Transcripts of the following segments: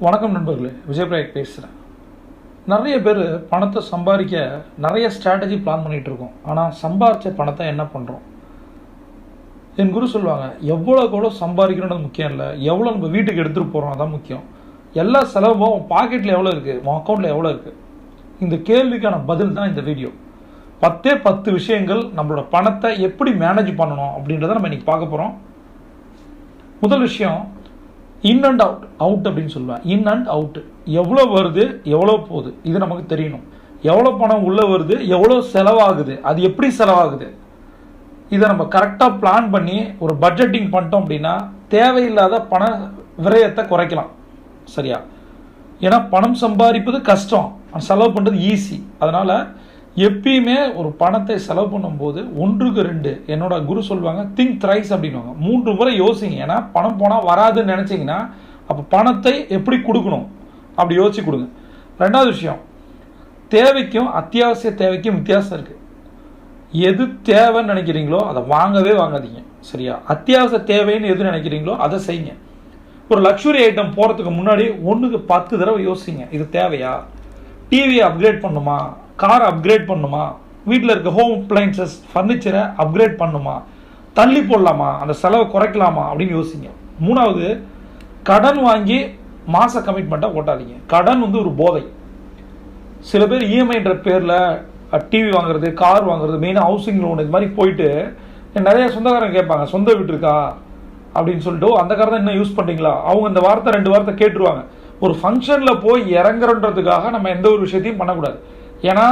வணக்கம் நண்பர்களே, விஜயபிரகாஷ் பேசுகிறேன். நிறைய பேர் பணத்தை சம்பாதிக்க நிறைய ஸ்ட்ராட்டஜி பிளான் பண்ணிகிட்டு இருக்கோம். ஆனால் சம்பாதிச்ச பணத்தை என்ன பண்ணுறோம்? என் குரு சொல்லுவாங்க, எவ்வளோ சம்பாதிக்கணுன்றது முக்கியம் இல்லை, எவ்வளோ நம்ம வீட்டுக்கு எடுத்துகிட்டு போகிறோம் அதான் முக்கியம். எல்லா செலவும் உன் பாக்கெட்டில் எவ்வளோ இருக்குது, உன் அக்கௌண்ட்டில் எவ்வளோ இருக்குது? இந்த கேள்விக்கான பதில் தான் இந்த வீடியோ. 10 விஷயங்கள் நம்மளோட பணத்தை எப்படி மேனேஜ் பண்ணணும் அப்படின்றத நம்ம இன்றைக்கி பார்க்க போகிறோம். முதல் விஷயம், இன் அண்ட் அவுட். அவுட் அப்படின்னு சொல்லுவேன். In and out. எவ்வளோ வருது, எவ்வளோ போகுது, இது நமக்கு தெரியணும். எவ்வளோ பணம் உள்ளே வருது, எவ்வளோ செலவாகுது, அது எப்படி செலவாகுது, இதை நம்ம கரெக்டாக பிளான் பண்ணி ஒரு பட்ஜெட்டிங் பண்ணிட்டோம் அப்படின்னா தேவையில்லாத பண விரயத்தை குறைக்கலாம். சரியா? ஏன்னா பணம் சம்பாதிப்பது கஷ்டம், செலவு பண்ணுறது ஈஸி. அதனால் எப்பயுமே ஒரு பணத்தை செலவு பண்ணும்போது 1க்கு 2, என்னோட குரு சொல்லுவாங்க, திங்க் த்ரைஸ் அப்படின்வாங்க. 3 முறை யோசிங்க. ஏன்னா பணம் போனால் வராதுன்னு நினச்சிங்கன்னா அப்போ பணத்தை எப்படி கொடுக்கணும் அப்படி யோசிச்சு கொடுங்க. 2வது விஷயம், தேவைக்கும் அத்தியாவசிய தேவைக்கும் வித்தியாசம் இருக்குது. எது தேவைன்னு நினைக்கிறீங்களோ அதை வாங்கவே வாங்காதீங்க. சரியா? அத்தியாவசிய தேவைன்னு எது நினைக்கிறீங்களோ அதை செய்யுங்க. ஒரு லக்ஸுரி ஐட்டம் போகிறதுக்கு முன்னாடி 1க்கு 10 தடவை யோசிங்க, இது தேவையா? டிவியை அப்கிரேட் பண்ணுமா, காரை அப்கிரேட் பண்ணுமா, வீட்டில் இருக்க ஹோம் அப்ளைன்சஸ் ஃபர்னிச்சரை அப்கிரேட் பண்ணுமா, தள்ளி போடலாமா, அந்த செலவை குறைக்கலாமா அப்படின்னு யோசிங்க. 3வது, கடன் வாங்கி மாத கமிட்மெண்ட்டாக ஓட்டாதீங்க. கடன் ஒரு போதை. சில பேர் இஎம்ஐன்ற பேரில் டிவி வாங்குறது, கார் வாங்குறது, மெயினாக ஹவுசிங் லோன் இது மாதிரி போயிட்டு நிறைய சொந்தக்காரங்க கேட்பாங்க, சொந்த வீட்டு இருக்கா அப்படின்னு சொல்லிட்டு, அந்த காரை தான் இன்னும் யூஸ் பண்ணுறீங்களா? அவங்க இந்த வார்த்தை 2 வார்த்தை கேட்டுருவாங்க. ஒரு ஃபங்க்ஷனில் போய் இறங்குறன்றதுக்காக நம்ம எந்த ஒரு விஷயத்தையும் பண்ணக்கூடாது. ஏன்னா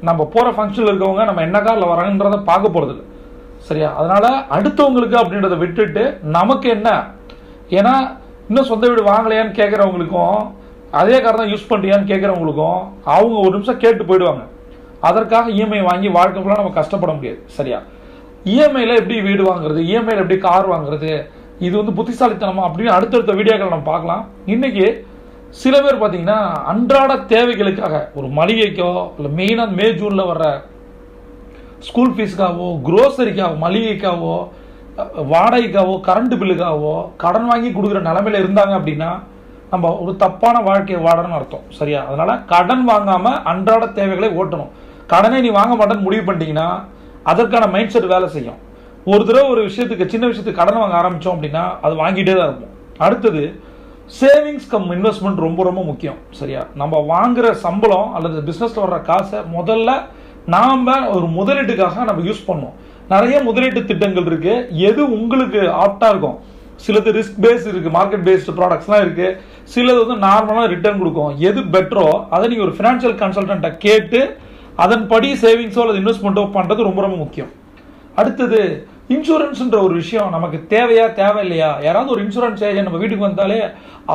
நம்ம போகிற ஃபங்க்ஷனில் இருக்கவங்க நம்ம என்ன காரில் வராங்கன்றதை பார்க்க போகிறதில்ல. சரியா? அதனால் அடுத்தவங்களுக்கு அப்படின்றத விட்டுட்டு நமக்கு என்ன, ஏன்னா இன்னும் சொந்த வீடு வாங்கலையான்னு கேட்குறவங்களுக்கும் அதே கார் தான் யூஸ் பண்ணுறியான்னு கேட்குறவங்களுக்கும் அவங்க ஒரு நிமிஷம் கேட்டு போயிடுவாங்க. அதற்காக இஎம்ஐ வாங்கி வாழ்க்கை ஃபுல்லாக நம்ம கஷ்டப்பட முடியாது. சரியா? இஎம்ஐயில் எப்படி வீடு வாங்குறது, இஎம்ஐயில் எப்படி கார் வாங்குறது, இது புத்திசாலித்தனமா அப்படின்னு அடுத்தடுத்த வீடியோக்கள் நம்ம பார்க்கலாம். இன்றைக்கி சில பேர் பார்த்தீங்கன்னா அன்றாட தேவைகளுக்காக ஒரு மளிகைக்கோ இல்லை மெயினாக மே ஜூனில் வர்ற ஸ்கூல் ஃபீஸுக்காகவோ, குரோசரிக்காகவோ, மளிகைக்காகவோ, வாடகைக்காகவோ, கரண்ட் பில்லுக்காகவோ கடன் வாங்கி கொடுக்குற நிலமையில இருந்தாங்க அப்படின்னா நம்ம ஒரு தப்பான வாழ்க்கையை வாடணும்னு அர்த்தம். சரியா? அதனால் கடன் வாங்காமல் அன்றாட தேவைகளை ஓட்டணும். கடனை நீ வாங்க மாட்டேன்னு முடிவு பண்ணிட்டீங்கன்னா அதற்கான மைண்ட் செட் வேலை செய்யும். ஒரு தடவை ஒரு விஷயத்துக்கு, சின்ன விஷயத்துக்கு கடன் வாங்க ஆரம்பித்தோம் அப்படின்னா அது வாங்கிட்டே தான் இருக்கும். அடுத்தது, சேவிங்ஸ் கம் இன்வெஸ்ட்மெண்ட் ரொம்ப ரொம்ப முக்கியம். சரியா? நம்ம வாங்குற சம்பளம் அல்லது பிஸ்னஸில் வர்ற காசை முதல்ல நாம் ஒரு முதலீட்டுக்காக நம்ம யூஸ் பண்ணோம். நிறைய முதலீட்டு திட்டங்கள் இருக்குது. எது உங்களுக்கு ஆப்டாக இருக்கும்? சிலது ரிஸ்க் பேஸ்ட் இருக்குது, மார்க்கெட் பேஸ்டு ப்ராடக்ட்ஸ்லாம் இருக்குது. சிலது நார்மலாக ரிட்டர்ன் கொடுக்கும். எது பெட்டரோ அதை நீங்கள் ஒரு ஃபினான்ஷியல் கன்சல்டண்ட்டை கேட்டு அதன்படி சேவிங்ஸோ அல்லது இன்வெஸ்ட்மெண்ட்டோ பண்ணுறது ரொம்ப ரொம்ப முக்கியம். அடுத்தது, இன்சூரன்ஸ்ன்ற ஒரு விஷயம் நமக்கு தேவையா தேவையில்லையா? யாராவது ஒரு இன்சூரன்ஸ் ஏஜென்ட் நம்ம வீட்டுக்கு வந்தாலே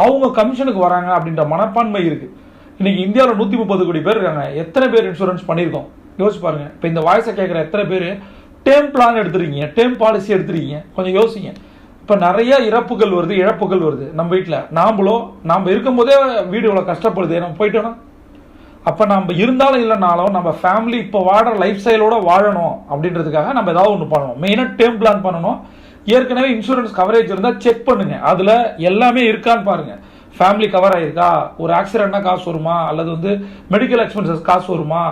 அவங்க கமிஷனுக்கு வராங்க அப்படின்ற மனப்பான்மை இருக்குது. இன்னைக்கு இந்தியாவில் 130 கோடி பேர் இருக்காங்க. எத்தனை பேர் இன்சூரன்ஸ் பண்ணியிருக்கோம் யோசிச்சு பாருங்க. இப்போ இந்த வாய்ஸை கேட்குற எத்தனை பேர் டேர்ம் பிளான் எடுத்துருக்கீங்க, டேர்ம் பாலிசி எடுத்துருக்கீங்க? கொஞ்சம் யோசிங்க. இப்போ நிறைய இறப்புகள் வருது, இழப்புகள் வருது நம்ம வீட்டில். நாம் இருக்கும்போதே வீடு இவ்வளோ கஷ்டப்படுது, நம்ம போயிட்டோன்னா அப்போ நம்ம இருந்தாலும் இல்லைனாலும் நம்ம ஃபேமிலி இப்போ வாடுற லைஃப் ஸ்டைலோட வாழணும் அப்படின்றதுக்காக நம்ம ஏதாவது ஒன்று பண்ணணும். மெயினாக டேர்ம் பிளான் பண்ணணும். ஏற்கனவே இன்சூரன்ஸ் கவரேஜ் இருந்தால் செக் பண்ணுங்க, அதில் எல்லாமே இருக்கான்னு பாருங்க. ஃபேமிலி கவர் ஆயிருக்கா, ஒரு ஆக்சிடென்ட்னா காசு வருமா, அல்லது மெடிக்கல் எக்ஸ்பென்சஸ் காசு வருமா,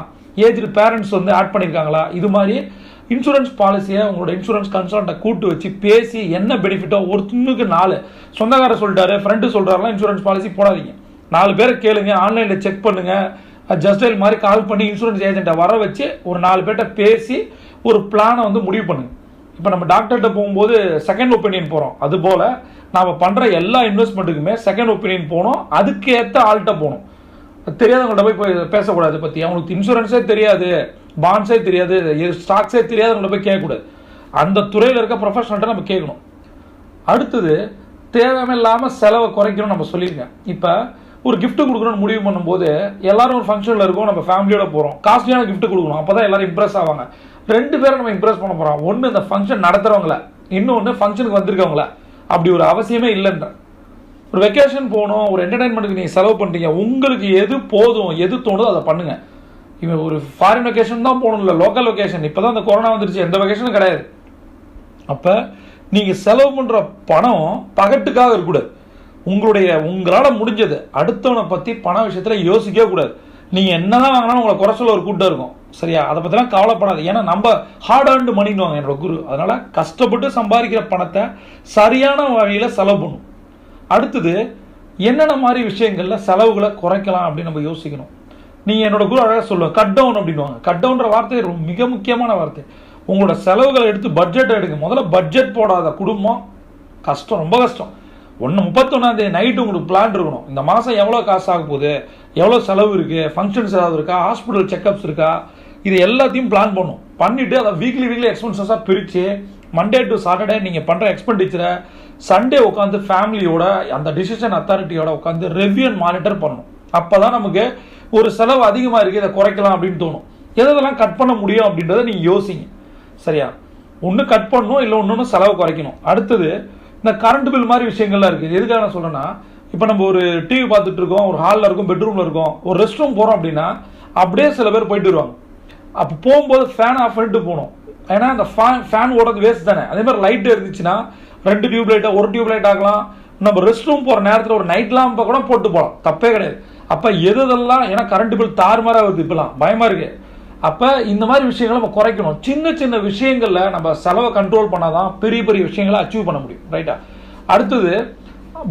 ஏஜ்டு பேரண்ட்ஸ் ஆட் பண்ணியிருக்காங்களா, இது மாதிரி இன்சூரன்ஸ் பாலிசியை உங்களோட இன்சூரன்ஸ் கன்சல்ட்டை கூட்டு வச்சு பேசி என்ன பெனிஃபிட்டோ, ஒருத்தனுக்கு 4 சொந்தக்காரர் சொல்லிட்டாரு, ஃப்ரெண்டு சொல்கிறாருலாம் இன்சூரன்ஸ் பாலிசி போடாதீங்க. 4 பேரை கேளுங்க, ஆன்லைனில் செக் பண்ணுங்க. ஜஸ்டைல் மாதிரி கால் பண்ணி இன்சூரன்ஸ் ஏஜென்ட்டை வர வச்சு ஒரு 4 பேர்கிட்ட பேசி ஒரு பிளானை முடிவு பண்ணுங்க. இப்போ நம்ம டாக்டர்கிட்ட போகும்போது செகண்ட் ஒப்பீனியன் போகிறோம், அதுபோல் நாம் பண்ணுற எல்லா இன்வெஸ்ட்மெண்ட்டுக்குமே செகண்ட் ஒப்பீனியன் போகணும். அதுக்கு ஏற்ற ஆள்கிட்ட போகணும். தெரியாதவங்கள்ட்ட போய் பேசக்கூடாது. பற்றி அவங்களுக்கு இன்சூரன்ஸே தெரியாது, பாண்ட்ஸே தெரியாது, ஸ்டாக்ஸே தெரியாதவங்கள்ட்ட போய் கேட்கக்கூடாது. அந்த துறையில் இருக்க ப்ரொஃபஷனல்கிட்ட நம்ம கேட்கணும். அடுத்தது, தேவையில்லாமல் செலவை குறைக்கணும்னு நம்ம சொல்லியிருக்கேன். இப்போ ஒரு கிஃப்ட் கொடுக்கணும்னு முடிவு பண்ணும்போது எல்லாரும் ஒரு ஃபங்க்ஷனில் இருக்கோம், நம்ம ஃபேமிலியோட போகிறோம், காஸ்ட்லியான கிஃப்ட் கொடுக்கணும், அப்போ தான் எல்லாரும் இம்ப்ரெஸ் ஆவாங்க. 2 பேரை நம்ம இம்ப்ரெஸ் பண்ண போகிறோம். ஒன்று இந்த ஃபங்க்ஷன் நடத்துகிறவங்கள, இன்னொன்று ஃபங்க்ஷனுக்கு வந்திருக்கவங்கள. அப்படி ஒரு அவசியமே இல்லைன்ற. ஒரு வெக்கேஷன் போகணும், ஒரு என்டர்டைன்மெண்ட்டுக்கு நீங்கள் செலவு பண்ணுறீங்க, உங்களுக்கு எது போதும், எது தோணுதோ அதை பண்ணுங்க. இவன் ஒரு ஃபாரின் வெக்கேஷன் தான் போகணும், இல்லை லோக்கல் வெக்கேஷன். இப்போ தான் இந்த கொரோனா வந்துருச்சு, எந்த வெக்கேஷனும் கிடையாது. அப்போ நீங்கள் செலவு பண்ணுற பணம் பகட்டுக்காக இருக்கக்கூடாது. உங்களால் முடிஞ்சது அடுத்தவனை பற்றி பண விஷயத்தில் யோசிக்கவே கூடாது. நீங்கள் என்னதான் வாங்கினாலும் உங்களை குறை சொல்ல ஒரு கூட்டம் இருக்கும். சரியா? அதை பற்றிலாம் கவலைப்படாது. ஏன்னா நம்ம ஹார்ட் ஏர்ன்டு மணின்னுவாங்க என்னோட குரு. அதனால் கஷ்டப்பட்டு சம்பாதிக்கிற பணத்தை சரியான வழியில் செலவு பண்ணும். அடுத்தது என்னென்ன மாதிரி விஷயங்களில் செலவுகளை குறைக்கலாம் அப்படின்னு நம்ம யோசிக்கணும். நீங்கள் என்னோட குரு அழகாக சொல்லுவேன், கட் டவுன் அப்படின்வாங்க. கட் டவுன்ற வார்த்தை மிக முக்கியமான வார்த்தை. உங்களோட செலவுகளை எடுத்து பட்ஜெட் எடுங்க. முதல்ல பட்ஜெட் போடாத குடும்பம் கஷ்டம், ரொம்ப கஷ்டம். 31 நைட்டு உங்களுக்கு பிளான் இருக்கணும். இந்த மாதம் எவ்வளோ காசு ஆக போகுது, எவ்வளோ செலவு இருக்குது, ஃபங்க்ஷன்ஸ் ஏதாவது இருக்கா, ஹாஸ்பிட்டல் செக்அப்ஸ் இருக்கா, இது எல்லாத்தையும் பிளான் பண்ணும். பண்ணிவிட்டு அதை வீக்லி எக்ஸ்பென்சஸாக பிரித்து மண்டே டு சாட்டர்டே நீங்கள் பண்ணுற எக்ஸ்பெண்டிச்சரை சண்டே உட்காந்து ஃபேமிலியோட அந்த டிசிஷன் அத்தாரிட்டியோட உட்காந்து ரெவ்யூ அண்ட் மானிட்டர் பண்ணணும். அப்போ தான் நமக்கு ஒரு செலவு அதிகமாக இருக்குது, இதை குறைக்கலாம் அப்படின்னு தோணும். எதெல்லாம் கட் பண்ண முடியும் அப்படின்றத நீங்கள் யோசிங்க. சரியா? ஒன்று கட் பண்ணணும், இல்லை ஒன்று செலவு குறைக்கணும். அடுத்தது இந்த கரண்ட் பில் மாதிரி விஷயங்கள்லாம் இருக்குது. எதுக்காக நான் சொல்கிறேன்னா, இப்போ நம்ம ஒரு டிவி பார்த்துட்டு இருக்கோம், ஒரு ஹாலில் இருக்கும், பெட்ரூமில் இருக்கும், ஒரு ரெஸ்ட் ரூம் போகிறோம் அப்படின்னா அப்படியே சில பேர் போயிட்டு வருவாங்க. அப்போ போகும்போது ஃபேன் ஆஃப் பண்ணிட்டு போகணும். ஏன்னா அந்த ஃபேன் ஓடுறது வேஸ்ட் தானே. அதே மாதிரி லைட் இருந்துச்சுன்னா 2 டியூப் லைட்டாக 1 டியூப் லைட் ஆகலாம். நம்ம ரெஸ்ட் ரூம் போகிற நேரத்தில் ஒரு நைட் லாம்பை கூட போட்டு போகலாம், தப்பே கிடையாது. அப்போ எதெல்லாம், ஏன்னா கரண்ட் பில் தாறுமாறாக வருது, இப்போலாம் பயமாக இருக்குது. அப்போ இந்த மாதிரி விஷயங்களை நம்ம குறைக்கணும். சின்ன சின்ன விஷயங்களில் நம்ம செலவை கண்ட்ரோல் பண்ணால் தான் பெரிய பெரிய விஷயங்களை அச்சீவ் பண்ண முடியும். ரைட்டா? அடுத்தது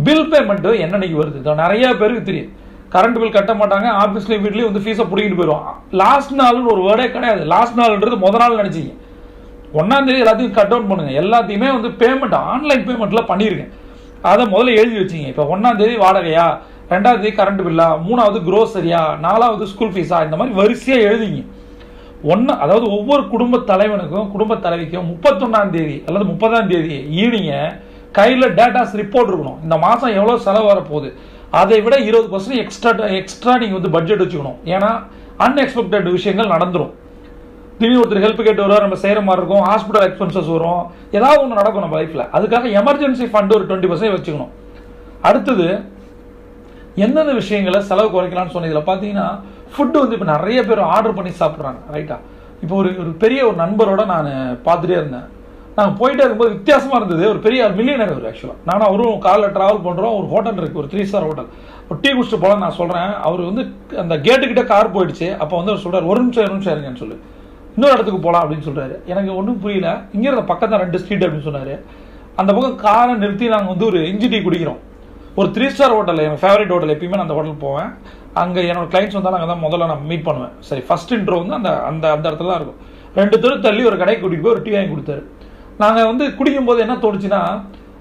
பில் பேமெண்ட்டு என்னன்னைக்கு வருது. நிறைய பேருக்கு தெரியும், கரண்ட் பில் கட்ட மாட்டாங்க, ஆஃபீஸ்லேயும் வீட்லேயும் வந்து ஃபீஸை பிடிக்கிட்டு போயிடுவான். லாஸ்ட் நாள்னு ஒரு வேர்டே கிடையாது. லாஸ்ட் நாள்ன்றது முதல் நாள் நினச்சிங்க. 1ஆம் தேதி எல்லாத்தையும் கட் டவுன் பண்ணுங்க. எல்லாத்தையுமே வந்து பேமெண்ட் ஆன்லைன் பேமெண்ட்டில் பண்ணியிருக்கேன். அதை முதல்ல எழுதி வச்சிங்க. இப்போ 1ஆம் தேதி வாடகையா, 2ஆம் தேதி கரண்ட் பில்லா, 3ஆவது க்ரோசரியா, 4ஆவது ஸ்கூல் ஃபீஸா, இந்த மாதிரி வரிசையாக எழுதிங்க. அதாவது ஒவ்வொரு குடும்ப தலைவனுக்கும் குடும்ப தலைவிக்கும் 31ஆம் தேதி அல்லது 30ஆம் தேதி ஈவினிங்க கையில் டேட்டாஸ் ரிப்போர்ட் இருக்கணும். இந்த மாதம் எவ்வளோ செலவு வரப்போகுது, அதை விட 20% எக்ஸ்ட்ரா நீங்கள் வந்து பட்ஜெட் வச்சுக்கணும். ஏன்னா அன்எக்ஸ்பெக்டட் விஷயங்கள் நடந்துடும். திடீர்னு ஒருத்தர் ஹெல்ப் கேட்டு வருவார், நம்ம செய்கிற மாதிரி இருக்கும், ஹாஸ்பிட்டல் எக்ஸ்பென்சஸ் வரும், ஏதாவது ஒன்று நடக்கும் நம்ம லைஃப்பில். அதுக்காக எமர்ஜென்சி ஃபண்டு ஒரு 20% வச்சுக்கணும். அடுத்தது எந்தெந்த விஷயங்களை செலவு குறைக்கலாம்னு சொன்னதில் பார்த்தீங்கன்னா, ஃபுட்டு வந்து இப்போ நிறைய பேர் ஆர்டர் பண்ணி சாப்பிட்றாங்க. ரைட்டா? இப்போ ஒரு பெரிய ஒரு நண்பரோட நான் பார்த்துட்டே இருந்தேன். நாங்கள் போயிட்டே இருக்கும்போது வித்தியாசமாக இருந்தது. ஒரு பெரிய மில்லியனர் அவர். ஆக்சுவலாக நானும் அவரும் காரில் ட்ராவல் பண்ணுறோம். ஒரு ஹோட்டல் இருக்குது, ஒரு 3 ஸ்டார் ஹோட்டல். ஒரு டீ குடிச்சிட்டு போகலாம் நான் சொல்கிறேன். அவர் வந்து அந்த கேட்டுக்கிட்ட கார் போயிடுச்சு. அப்போ வந்து அவர் சொல்கிறார், ஒரு நிமிஷம் இருங்கன்னு சொல்லி இன்னொரு இடத்துக்கு போகலாம் அப்படின்னு சொல்கிறாரு. எனக்கு ஒன்றும் புரியல. இங்கே இருந்த பக்கத்தில் 2 ஸ்ட்ரீட் அப்படின்னு சொன்னார். அந்த பக்கம் காரை நிறுத்தி நாங்கள் வந்து ஒரு இஞ்சி டீ குடிக்கிறோம். ஒரு 3 ஸ்டார் ஹோட்டல், என் ஃபேவரட் ஹோட்டல். எப்பயுமே நான் அந்த ஹோட்டல் போவேன். அங்கே என்னோட கிளைண்ட்ஸ் வந்தால் நாங்கள் தான் முதல்ல நான் மீட் பண்ணுவேன். சரி, ஃபர்ஸ்ட் இன்ட்ரோ வந்து அந்த அந்த அந்த இடத்துல தான் இருக்கும். 2 தெரு தள்ளி ஒரு கடைக்கு கூட்டிகிட்டு போய் ஒரு டீ வாங்கி கொடுத்தாரு. நாங்கள் வந்து குடிக்கும்போது என்ன தோணுச்சுன்னா,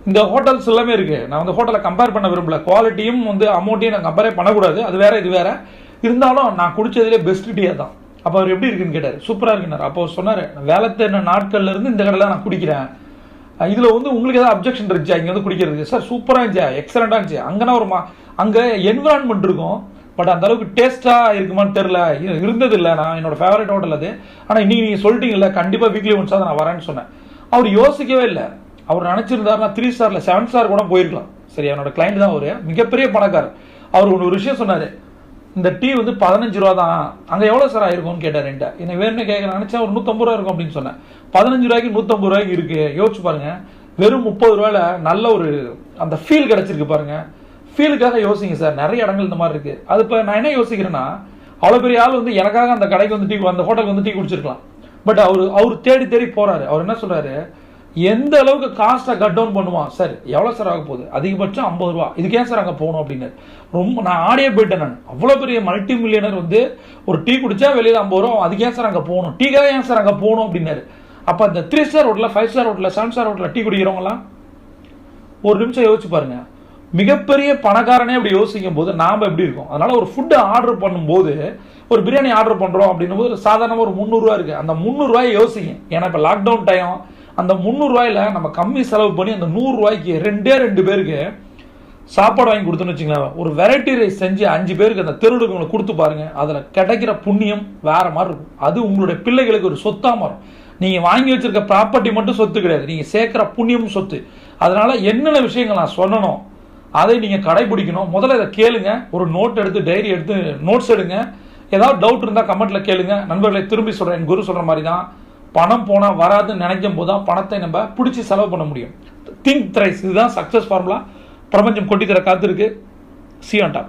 இந்த ஹோட்டல்ஸ் எல்லாமே இருக்குது. நான் வந்து ஹோட்டலை கம்பேர் பண்ண விரும்பல. குவாலிட்டியும் வந்து அமௌண்ட்டையும் நான் கம்பேரே பண்ணக்கூடாது. அது வேறு, இது வேறு. இருந்தாலும் நான் குடித்ததுலேயே பெஸ்ட் டீயாக தான். அப்போ அவர் எப்படி இருக்குன்னு கேட்டார். சூப்பராக இருக்குன்னார். அப்போ அவர் சொன்னார், வேலை தேடின நாட்கள்லேருந்து இந்த கடையில் நான் குடிக்கிறேன். இதில் வந்து உங்களுக்கு ஏதாவது அப்ஜெக்ஷன் இருந்துச்சா இங்கே வந்து குடிக்கிறதுக்கு? சார் சூப்பராக இருந்துச்சா, எக்ஸலண்ட்டாக இருந்துச்சு. அங்கேனா ஒரு அங்கே என்விரான்மெண்ட் இருக்கும், பட் அந்த அளவுக்கு டேஸ்ட்டாக இருக்குமான்னு தெரில, இருந்ததில்லை. நான் என்னோட ஃபேவரட் ஹோட்டல் அது. ஆனால் இன்றைக்கி நீங்கள் சொல்லிட்டீங்கல்ல, கண்டிப்பாக வீக்லி ஒன்ஸாக நான் வரேன்னு சொன்னேன். அவர் யோசிக்கவே இல்லை. அவர் நினச்சிருந்தாருன்னா 3 ஸ்டாரில் 7 ஸ்டார் கூட போயிருக்கலாம். சரி, என்னோட கிளைண்ட் தான் ஒரு மிகப்பெரிய பணக்காரர். அவர் ஒரு விஷயம் சொன்னார், இந்த டீ வந்து 15 ரூபா தான், அங்கே எவ்வளோ சார் ஆயிருக்கும்னு கேட்டார் என்கிட்ட. என்னை வேணும்னு கேட்க நினச்சா ஒரு 150 ரூபா இருக்கும் அப்படின்னு சொன்னேன். 15 ரூபாய்க்கு 150 ரூபாய்க்கு இருக்குது. யோசிச்சு பாருங்க, வெறும் 30 ரூபாயில் நல்ல ஒரு அந்த ஃபீல் கிடச்சிருக்கு பாருங்க. ஃபீலுக்காக யோசிங்க சார். நிறைய இடங்கள் இந்த மாதிரி இருக்குது. அது இப்போ நான் என்ன யோசிக்கிறேன்னா, அவ்வளோ பெரிய ஆள் வந்து எனக்காக அந்த கடைக்கு வந்து அந்த ஹோட்டலுக்கு வந்து டீ குடிச்சிருக்கலாம். பட் அவர் தேடி போகிறாரு. அவர் என்ன சொல்கிறாரு, எந்த அளவுக்கு காஸ்ட்டை கட் டவுன் பண்ணுவான் சார். எவ்வளோ சார் ஆக போகுது? அதிகபட்சம் 50 ரூபா. இதுக்கு ஏன் சார் அங்கே போகணும் அப்படின்னு ரொம்ப நான் ஆடியே போயிட்டேன். நான் அவ்வளோ பெரிய மல்டி மில்லியனர் வந்து ஒரு டீ குடிச்சா வெளியில் 50 ரூபா, அதுக்கு ஏன் சார் அங்கே போகணும்? டீக்காக ஏன் சார் அங்கே போகணும் அப்படின்னாரு. அப்போ அந்த 3 ஸ்டார் ஹோட்டலில், 5 ஸ்டார் ஹோட்டலில், 7 ஸ்டார் ஹோட்டலில் டீ குடிக்கிறவங்களாம் ஒரு நிமிஷம் யோசிச்சு பாருங்க. மிகப்பெரிய பணக்காரனே அப்படி யோசிக்கும் போது நாம் எப்படி இருக்கும்? அதனால ஒரு ஃபுட்டு ஆர்டர் பண்ணும்போது, ஒரு பிரியாணி ஆர்டர் பண்ணுறோம் அப்படின்னும் போது சாதாரணமாக ஒரு 300 ரூபா இருக்குது. அந்த 300 ரூபாயை யோசிங்க. ஏன்னா இப்போ லாக்டவுன் டைம், அந்த 300 ரூபாயில் நம்ம கம்மி செலவு பண்ணி அந்த 100 ரூபாய்க்கு 2 பேருக்கு சாப்பாடு வாங்கி கொடுத்தோன்னு வச்சுங்களேன். ஒரு வெரைட்டி ரைஸ் செஞ்சு 5 பேருக்கு அந்த தெருவுக்கு கொடுத்து பாருங்கள். அதில் கிடைக்கிற புண்ணியம் வேறு மாதிரி இருக்கும். அது உங்களுடைய பிள்ளைகளுக்கு ஒரு சொத்தாக மாறும். நீங்கள் வாங்கி வச்சிருக்க ப்ராப்பர்ட்டி மட்டும் சொத்து கிடையாது, நீங்கள் சேர்க்குற புண்ணியமும் சொத்து. அதனால் என்னென்ன விஷயங்கள் நான் சொல்லணும் அதை நீங்கள் கடைபிடிக்கணும். முதல்ல இதை கேளுங்க. ஒரு நோட் எடுத்து, டைரி எடுத்து நோட்ஸ் எடுங்க. ஏதாவது டவுட் இருந்தால் கமெண்ட்டில் கேளுங்க. நண்பர்களை திரும்பி சொல்கிறேன், என் குரு சொல்கிற மாதிரி தான், பணம் போனால் வராதுன்னு நினைக்கும் போது தான் பணத்தை நம்ம பிடிச்சி செலவு பண்ண முடியும். திங்க் த்ரைஸ், இதுதான் சக்ஸஸ் ஃபார்முலா. பிரபஞ்சம் கொட்டி தர காத்திருக்கு. See you on top.